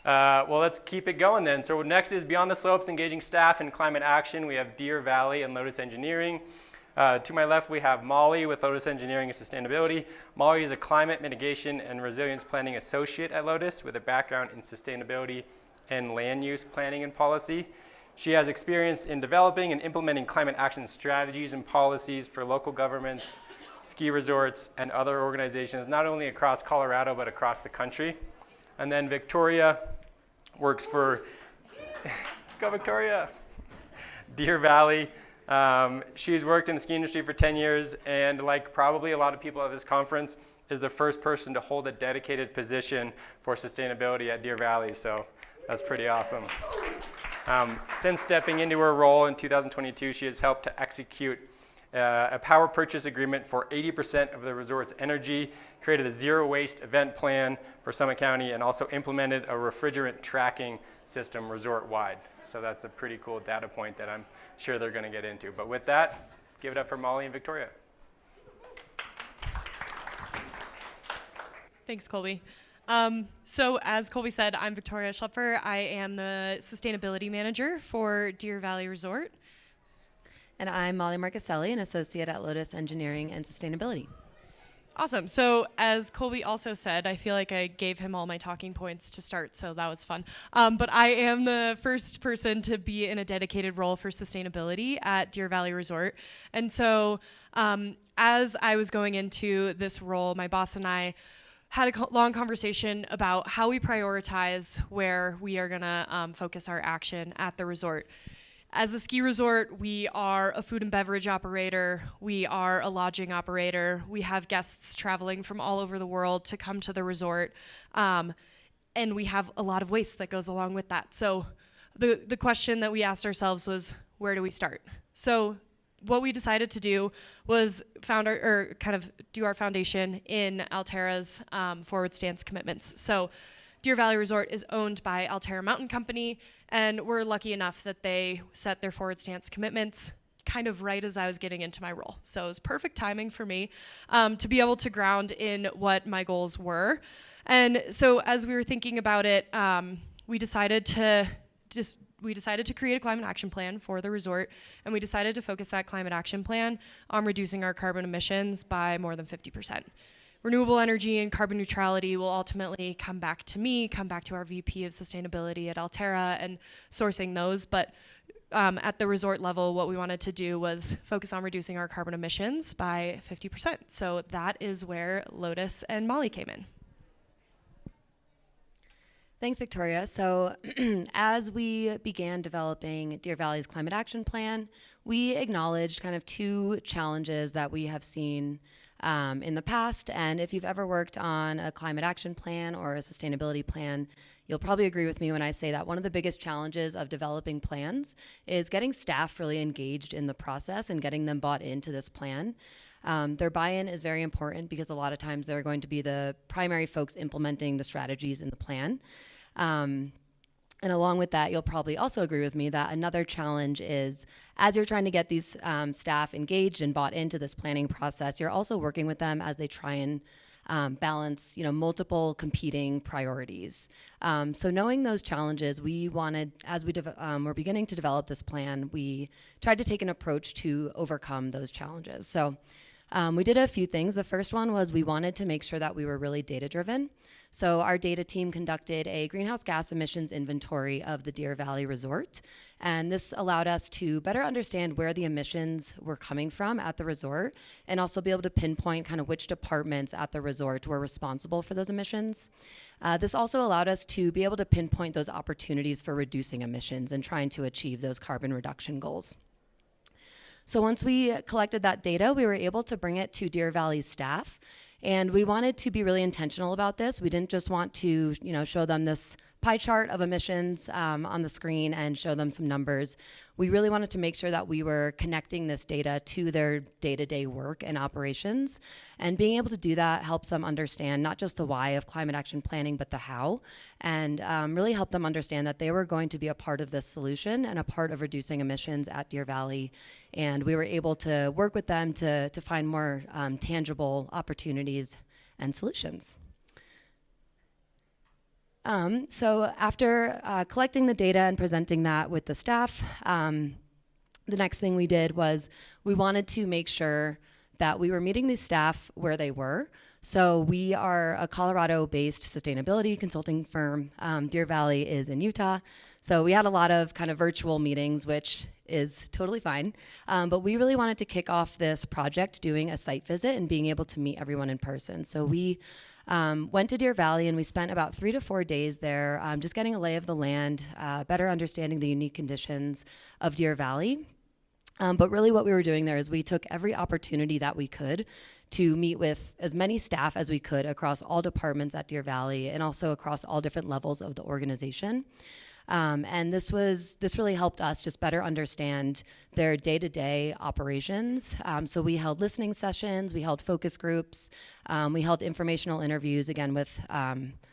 Well, let's keep it going then. So next is Beyond the Slopes, engaging staff in climate action. We have Deer Valley and Lotus Engineering. To my left, we have Molly with Lotus Engineering and Sustainability. Molly is a climate mitigation and resilience planning associate at Lotus with a background in sustainability and land use planning and policy. She has experience in developing and implementing climate action strategies and policies for local governments, ski resorts, and other organizations, not only across Colorado, but across the country. And then Victoria works for, go Victoria, Deer Valley. She's worked in the ski industry for 10 years, and like probably a lot of people at this conference, is the first person to hold a dedicated position for sustainability at Deer Valley, so that's pretty awesome. Since stepping into her role in 2022, she has helped to execute a power purchase agreement for 80% of the resort's energy, created a zero waste event plan for Summit County, and also implemented a refrigerant tracking system resort-wide. So that's a pretty cool data point that I'm sure they're gonna get into. But with that, give it up for Molly and Victoria. Thanks, Colby. So as Colby said, I'm Victoria Schlaepfer. I am the sustainability manager for Deer Valley Resort. And I'm Molly Marcucilli, an associate at Lotus Engineering and Sustainability. Awesome. So as Colby also said, I feel like I gave him all my talking points to start, so that was fun. But I am the first person to be in a dedicated role for sustainability at Deer Valley Resort. And so as I was going into this role, my boss and I had a long conversation about how we prioritize where we are gonna focus our action at the resort. As a ski resort, we are a food and beverage operator, we are a lodging operator, we have guests traveling from all over the world to come to the resort, and we have a lot of waste that goes along with that. So the question that we asked ourselves was, where do we start? So what we decided to do was do our foundation in Altera's forward stance commitments. So Deer Valley Resort is owned by Altera Mountain Company, and we're lucky enough that they set their forward stance commitments kind of right as I was getting into my role. So it was perfect timing for me to be able to ground in what my goals were. And so as we were thinking about it, we decided to create a climate action plan for the resort, and we decided to focus that climate action plan on reducing our carbon emissions by more than 50%. Renewable energy and carbon neutrality will ultimately come back to our VP of sustainability at Altera and sourcing those. But at the resort level, what we wanted to do was focus on reducing our carbon emissions by 50%. So that is where Lotus and Molly came in. Thanks, Victoria. So as we began developing Deer Valley's climate action plan, we acknowledged kind of two challenges that we have seen in the past. And if you've ever worked on a climate action plan or a sustainability plan, you'll probably agree with me when I say that one of the biggest challenges of developing plans is getting staff really engaged in the process and getting them bought into this plan. Their buy-in is very important because a lot of times they're going to be the primary folks implementing the strategies in the plan. And along with that, you'll probably also agree with me that another challenge is as you're trying to get these staff engaged and bought into this planning process, you're also working with them as they try and balance, multiple competing priorities. So knowing those challenges, we wanted, as we were beginning to develop this plan, we tried to take an approach to overcome those challenges. So we did a few things. The first one was we wanted to make sure that we were really data-driven. So our data team conducted a greenhouse gas emissions inventory of the Deer Valley Resort. And this allowed us to better understand where the emissions were coming from at the resort and also be able to pinpoint kind of which departments at the resort were responsible for those emissions. This also allowed us to be able to pinpoint those opportunities for reducing emissions and trying to achieve those carbon reduction goals. So once we collected that data, we were able to bring it to Deer Valley's staff. And we wanted to be really intentional about this. We didn't just want to, show them this pie chart of emissions on the screen and show them some numbers. We really wanted to make sure that we were connecting this data to their day-to-day work and operations. And being able to do that helps them understand not just the why of climate action planning, but the how, and really help them understand that they were going to be a part of this solution and a part of reducing emissions at Deer Valley. And we were able to work with them to find more tangible opportunities and solutions. So after collecting the data and presenting that with the staff, the next thing we did was we wanted to make sure that we were meeting these staff where they were. So we are a Colorado-based sustainability consulting firm. Deer Valley is in Utah. So we had a lot of kind of virtual meetings, which is totally fine. But we really wanted to kick off this project doing a site visit and being able to meet everyone in person. So we went to Deer Valley and we spent about 3 to 4 days there just getting a lay of the land, better understanding the unique conditions of Deer Valley. But really what we were doing there is we took every opportunity that we could to meet with as many staff as we could across all departments at Deer Valley and also across all different levels of the organization. And this really helped us just better understand their day-to-day operations. So we held listening sessions, we held focus groups, we held informational interviews, again, with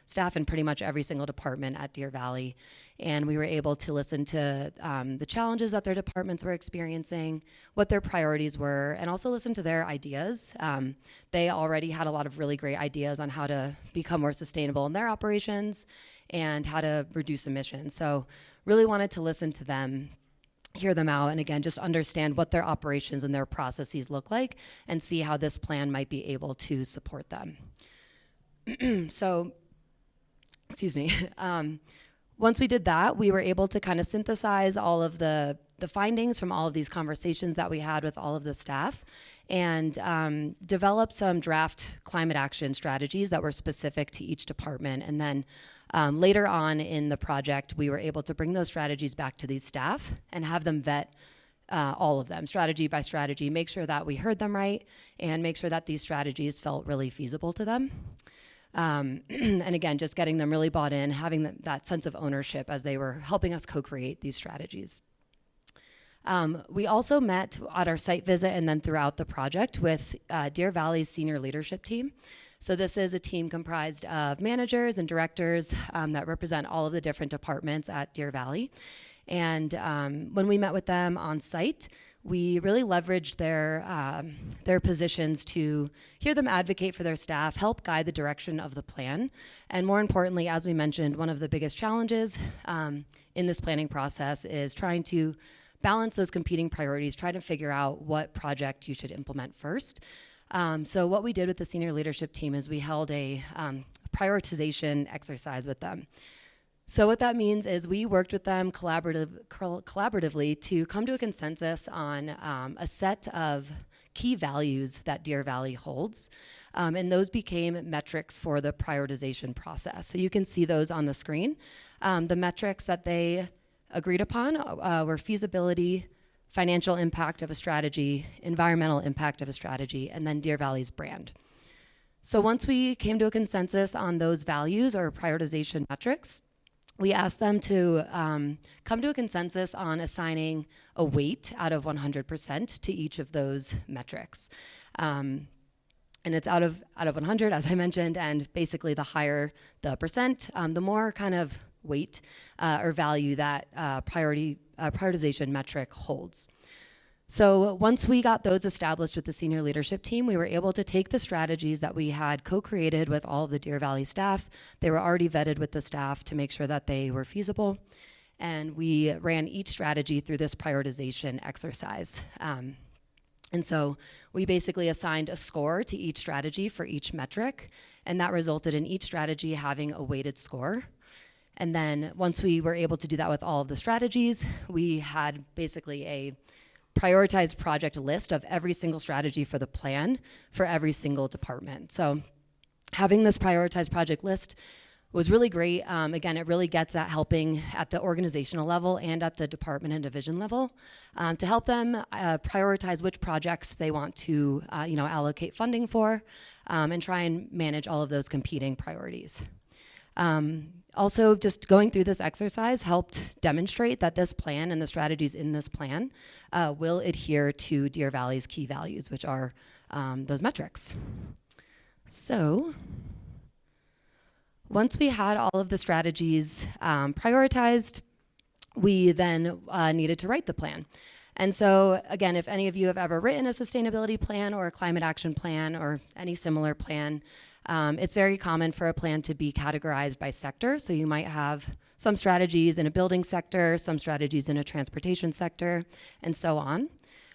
staff in pretty much every single department at Deer Valley. And we were able to listen to the challenges that their departments were experiencing, what their priorities were, and also listen to their ideas. They already had a lot of really great ideas on how to become more sustainable in their operations and how to reduce emissions. So really wanted to listen to them, hear them out, and again, just understand what their operations and their processes look like and see how this plan might be able to support them. So, excuse me. Once we did that, we were able to kind of synthesize all of the findings from all of these conversations that we had with all of the staff and develop some draft climate action strategies that were specific to each department. And then later on in the project, we were able to bring those strategies back to these staff and have them vet all of them, strategy by strategy, make sure that we heard them right, and make sure that these strategies felt really feasible to them. And again, just getting them really bought in, having that sense of ownership as they were helping us co-create these strategies. We also met at our site visit and then throughout the project with Deer Valley's senior leadership team. So this is a team comprised of managers and directors that represent all of the different departments at Deer Valley. And when we met with them on site, we really leveraged their positions to hear them advocate for their staff, help guide the direction of the plan. And more importantly, as we mentioned, one of the biggest challenges in this planning process is trying to balance those competing priorities, try to figure out what project you should implement first. So what we did with the senior leadership team is we held a prioritization exercise with them. So what that means is we worked with them collaboratively to come to a consensus on a set of key values that Deer Valley holds. And those became metrics for the prioritization process. So you can see those on the screen. The metrics that they agreed upon were feasibility, financial impact of a strategy, environmental impact of a strategy, and then Deer Valley's brand. So once we came to a consensus on those values or prioritization metrics, we asked them to come to a consensus on assigning a weight out of 100% to each of those metrics. And it's out of 100, as I mentioned, and basically the higher the percent, the more kind of weight or value that prioritization metric holds. So once we got those established with the senior leadership team, we were able to take the strategies that we had co-created with all of the Deer Valley staff. They were already vetted with the staff to make sure that they were feasible. And we ran each strategy through this prioritization exercise. And so we basically assigned a score to each strategy for each metric, and that resulted in each strategy having a weighted score. And then once we were able to do that with all of the strategies, we had basically a prioritized project list of every single strategy for the plan for every single department. So having this prioritized project list was really great. Again, it really gets at helping at the organizational level and at the department and division level to help them prioritize which projects they want to allocate funding for and try and manage all of those competing priorities. Also, just going through this exercise helped demonstrate that this plan and the strategies in this plan will adhere to Deer Valley's key values, which are those metrics. So once we had all of the strategies prioritized, we then needed to write the plan. And so, again, if any of you have ever written a sustainability plan or a climate action plan or any similar plan, It's very common for a plan to be categorized by sector. So you might have some strategies in a building sector, some strategies in a transportation sector, and so on.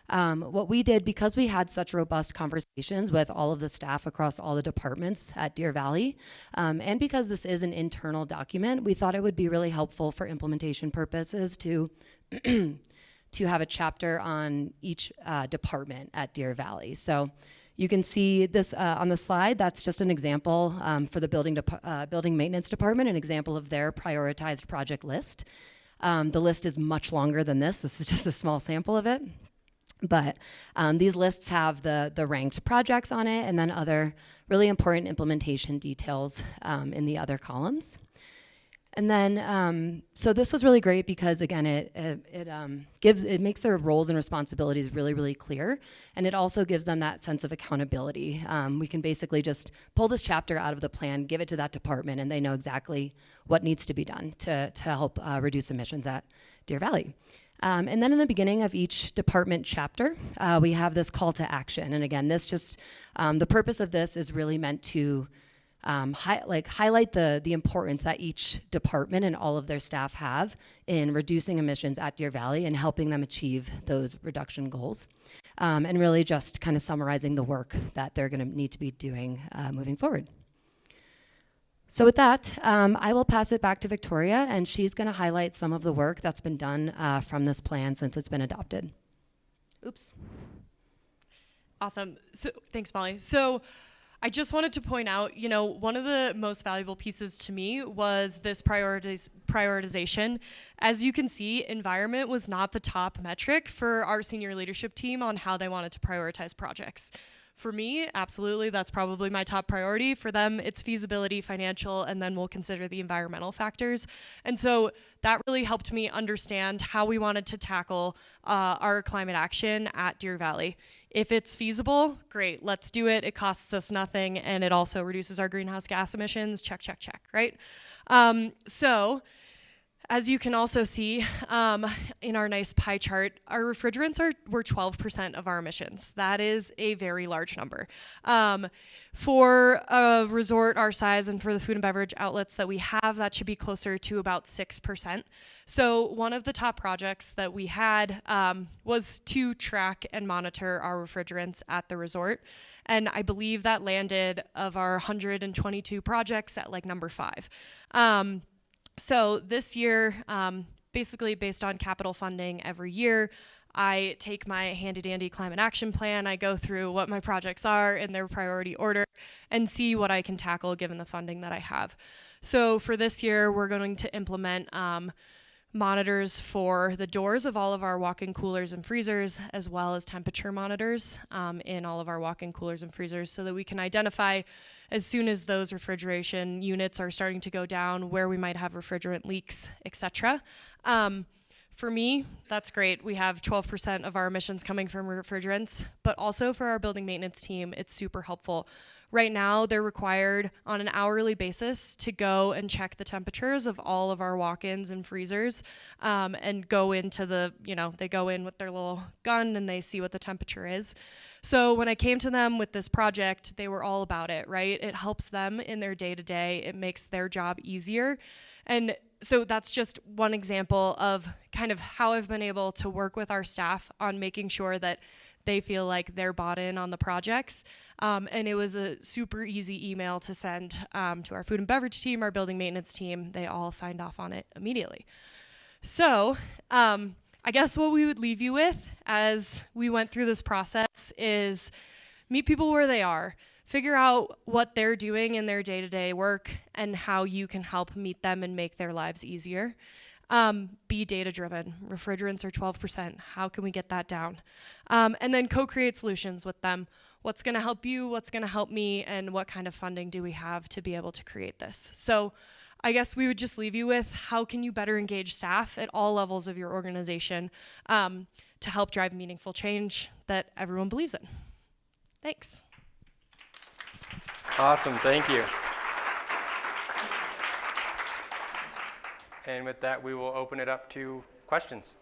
What we did, because we had such robust conversations with all of the staff across all the departments at Deer Valley, and because this is an internal document, we thought it would be really helpful for implementation purposes to to have a chapter on each department at Deer Valley. So you can see this on the slide. That's just an example for the building maintenance department, an example of their prioritized project list. The list is much longer than this. This is just a small sample of it. But these lists have the ranked projects on it and then other really important implementation details in the other columns. And then, so this was really great because again, it makes their roles and responsibilities really, really clear. And it also gives them that sense of accountability. We can basically just pull this chapter out of the plan, give it to that department, and they know exactly what needs to be done to help reduce emissions at Deer Valley. And then in the beginning of each department chapter, we have this call to action. And again, this just, the purpose of this is really meant to highlight the importance that each department and all of their staff have in reducing emissions at Deer Valley and helping them achieve those reduction goals. And really just kind of summarizing the work that they're gonna need to be doing moving forward. So with that, I will pass it back to Victoria, and she's going to highlight some of the work that's been done from this plan since it's been adopted. Oops. Awesome. So thanks, Molly. So I just wanted to point out, one of the most valuable pieces to me was this prioritization. As you can see, environment was not the top metric for our senior leadership team on how they wanted to prioritize projects. For me, absolutely, that's probably my top priority. For them, it's feasibility, financial, and then we'll consider the environmental factors. And so that really helped me understand how we wanted to tackle our climate action at Deer Valley. If it's feasible, great, let's do it. It costs us nothing, and it also reduces our greenhouse gas emissions. Check, check, check, right? So as you can also see in our nice pie chart, our refrigerants were 12% of our emissions. That is a very large number. For a resort our size and for the food and beverage outlets that we have, that should be closer to about 6%. So one of the top projects that we had was to track and monitor our refrigerants at the resort. And I believe that landed of our 122 projects at like number 5. So this year, basically based on capital funding every year, I take my handy-dandy climate action plan, I go through what my projects are in their priority order and see what I can tackle given the funding that I have. So for this year, we're going to implement monitors for the doors of all of our walk-in coolers and freezers, as well as temperature monitors in all of our walk-in coolers and freezers so that we can identify as soon as those refrigeration units are starting to go down, where we might have refrigerant leaks, etc. For me, that's great. We have 12% of our emissions coming from refrigerants, but also for our building maintenance team, it's super helpful. Right now, they're required on an hourly basis to go and check the temperatures of all of our walk-ins and freezers and go into they go in with their little gun and they see what the temperature is. So when I came to them with this project, they were all about it, right? It helps them in their day-to-day. It makes their job easier. And so that's just one example of kind of how I've been able to work with our staff on making sure that they feel like they're bought in on the projects. And it was a super easy email to send to our food and beverage team, our building maintenance team. They all signed off on it immediately. So I guess what we would leave you with as we went through this process is meet people where they are. Figure out what they're doing in their day-to-day work and how you can help meet them and make their lives easier. Be data-driven. Refrigerants are 12%. How can we get that down? And then co-create solutions with them. What's going to help you? What's going to help me? And what kind of funding do we have to be able to create this? So I guess we would just leave you with how can you better engage staff at all levels of your organization to help drive meaningful change that everyone believes in. Thanks. Awesome, thank you. And with that, we will open it up to questions.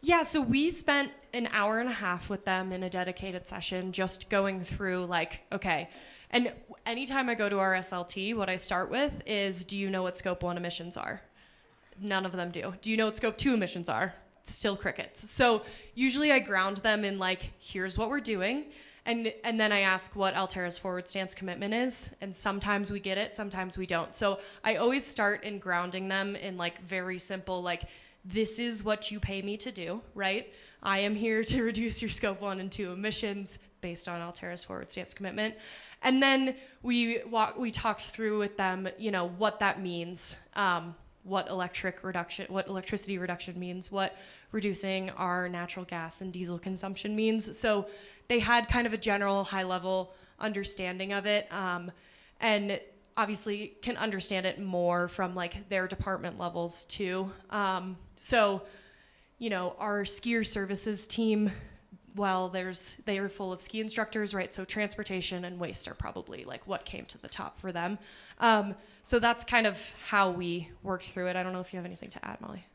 Yeah, so we spent an hour and a half with them in a dedicated session just going through okay, And anytime I go to our SLT, what I start with is, do you know what Scope 1 emissions are? None of them do. Do you know what Scope 2 emissions are? Still crickets. So usually I ground them in like, here's what we're doing. And then I ask what Altera's forward stance commitment is. And sometimes we get it, sometimes we don't. So I always start in grounding them in like very simple, like, this is what you pay me to do, right? I am here to reduce your Scope 1 and 2 emissions based on Altera's forward stance commitment. And then we talked through with them, you know, what that means, what electricity reduction means, what reducing our natural gas and diesel consumption means. So they had kind of a general high-level understanding of it, and obviously can understand it more from like their department levels too. So, you know, our skier services team, well, they are full of ski instructors, right? So transportation and waste are probably like what came to the top for them. So that's kind of how we worked through it. I don't know if you have anything to add, Molly.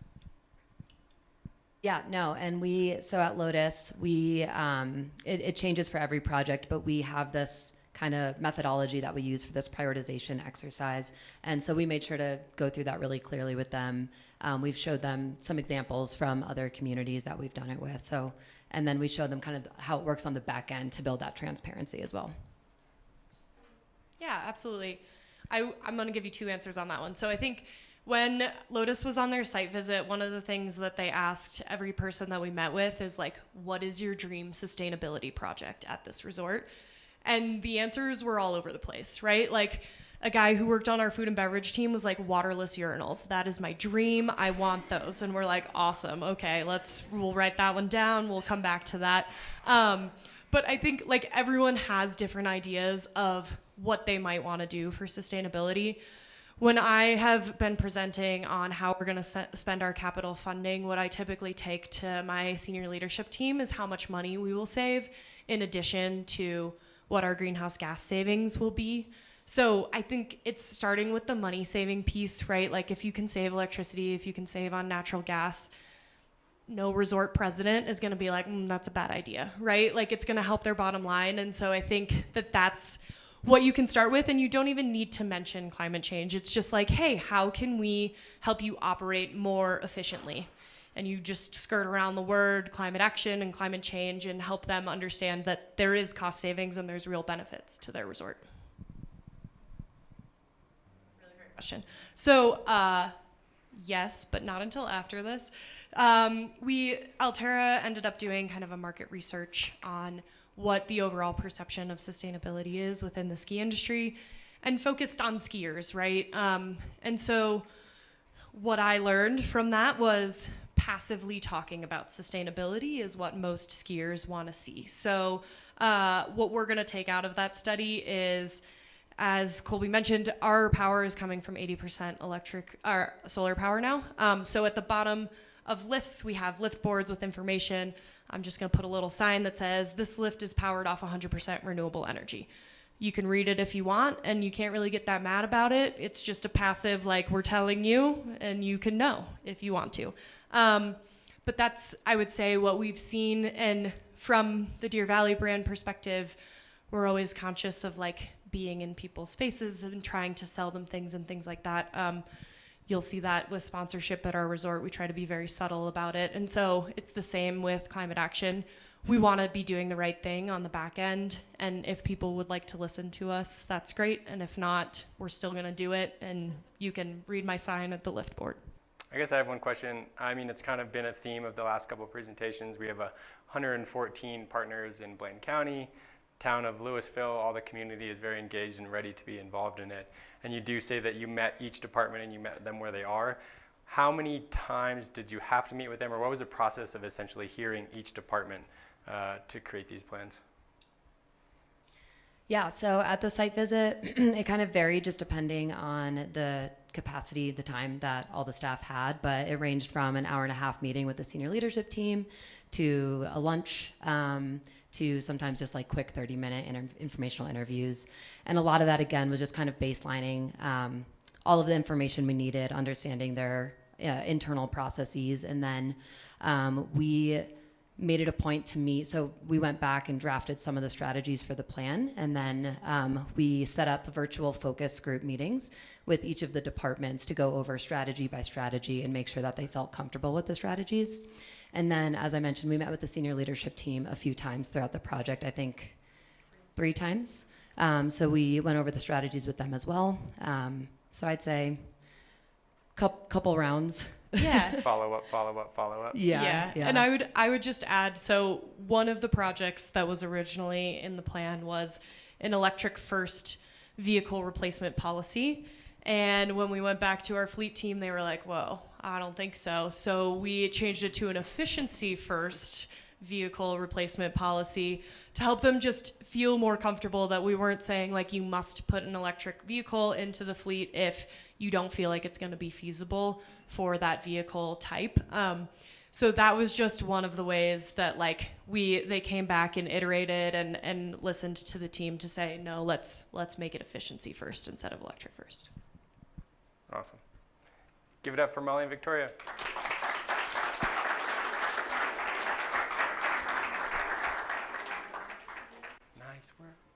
Yeah, no, and so at Lotus, it changes for every project, but we have this kind of methodology that we use for this prioritization exercise. And so we made sure to go through that really clearly with them. We've showed them some examples from other communities that we've done it with. So, and then we showed them kind of how it works on the back end to build that transparency as well. Yeah, absolutely. I'm going to give you two answers on that one. So I think when Lotus was on their site visit, one of the things that they asked every person that we met with is like, what is your dream sustainability project at this resort? And the answers were all over the place, right? Like a guy who worked on our food and beverage team was like, waterless urinals. That is my dream. I want those. And we're like, awesome. Okay, we'll write that one down. We'll come back to that. But I think like everyone has different ideas of what they might want to do for sustainability. When I have been presenting on how we're going to spend our capital funding, what I typically take to my senior leadership team is how much money we will save in addition to what our greenhouse gas savings will be. So I think it's starting with the money saving piece, right? Like if you can save electricity, if you can save on natural gas, no resort president is going to be like, that's a bad idea, right? Like it's going to help their bottom line. And so I think that that's what you can start with, and you don't even need to mention climate change. It's just like, hey, how can we help you operate more efficiently? And you just skirt around the word climate action and climate change and help them understand that there is cost savings and there's real benefits to their resort. Really great question. So yes, but not until after this. Altera ended up doing kind of a market research on what the overall perception of sustainability is within the ski industry and focused on skiers, right? And so what I learned from that was passively talking about sustainability is what most skiers want to see. So what we're going to take out of that study is, as Colby mentioned, our power is coming from 80% solar power now. So at the bottom of lifts, we have lift boards with information. I'm just going to put a little sign that says this lift is powered off 100% renewable energy. You can read it if you want, and you can't really get that mad about it. It's just a passive, like, we're telling you, and you can know if you want to. But that's, I would say, what we've seen. And from the Deer Valley brand perspective, we're always conscious of like being in people's faces and trying to sell them things and things like that. You'll see that with sponsorship at our resort. We try to be very subtle about it. And so it's the same with climate action. We want to be doing the right thing on the back end. And if people would like to listen to us, that's great. And if not, we're still going to do it. And you can read my sign at the lift board. I guess I have one question. I mean, it's kind of been a theme of the last couple of presentations. We have 114 partners in Blaine County. Town of Louisville, all the community is very engaged and ready to be involved in it. And you do say that you met each department and you met them where they are. How many times did you have to meet with them, or what was the process of essentially hearing each department to create these plans? Yeah, so at the site visit, it kind of varied just depending on the capacity, the time that all the staff had, but it ranged from an 1.5-hour meeting with the senior leadership team to a lunch, to sometimes just like quick 30-minute informational interviews. And a lot of that, again, was just kind of baselining all of the information we needed, understanding their internal processes. And then we made it a point to meet. So we went back and drafted some of the strategies for the plan, and then we set up virtual focus group meetings with each of the departments to go over strategy by strategy and make sure that they felt comfortable with the strategies. And then, as I mentioned, we met with the senior leadership team a few times throughout the project, I think 3 times. So we went over the strategies with them as well. So I'd say couple rounds. Yeah. Follow up, follow up, follow up. Yeah. And I would just add, so one of the projects that was originally in the plan was an electric first vehicle replacement policy. And when we went back to our fleet team, they were like, whoa, I don't think so. So we changed it to an efficiency first vehicle replacement policy to help them just feel more comfortable that we weren't saying like you must put an electric vehicle into the fleet if you don't feel like it's going to be feasible for that vehicle type. So that was just one of the ways that like they came back and iterated and listened to the team to say, no, let's make it efficiency first instead of electric first. Awesome. Give it up for Molly and Victoria. Nice work.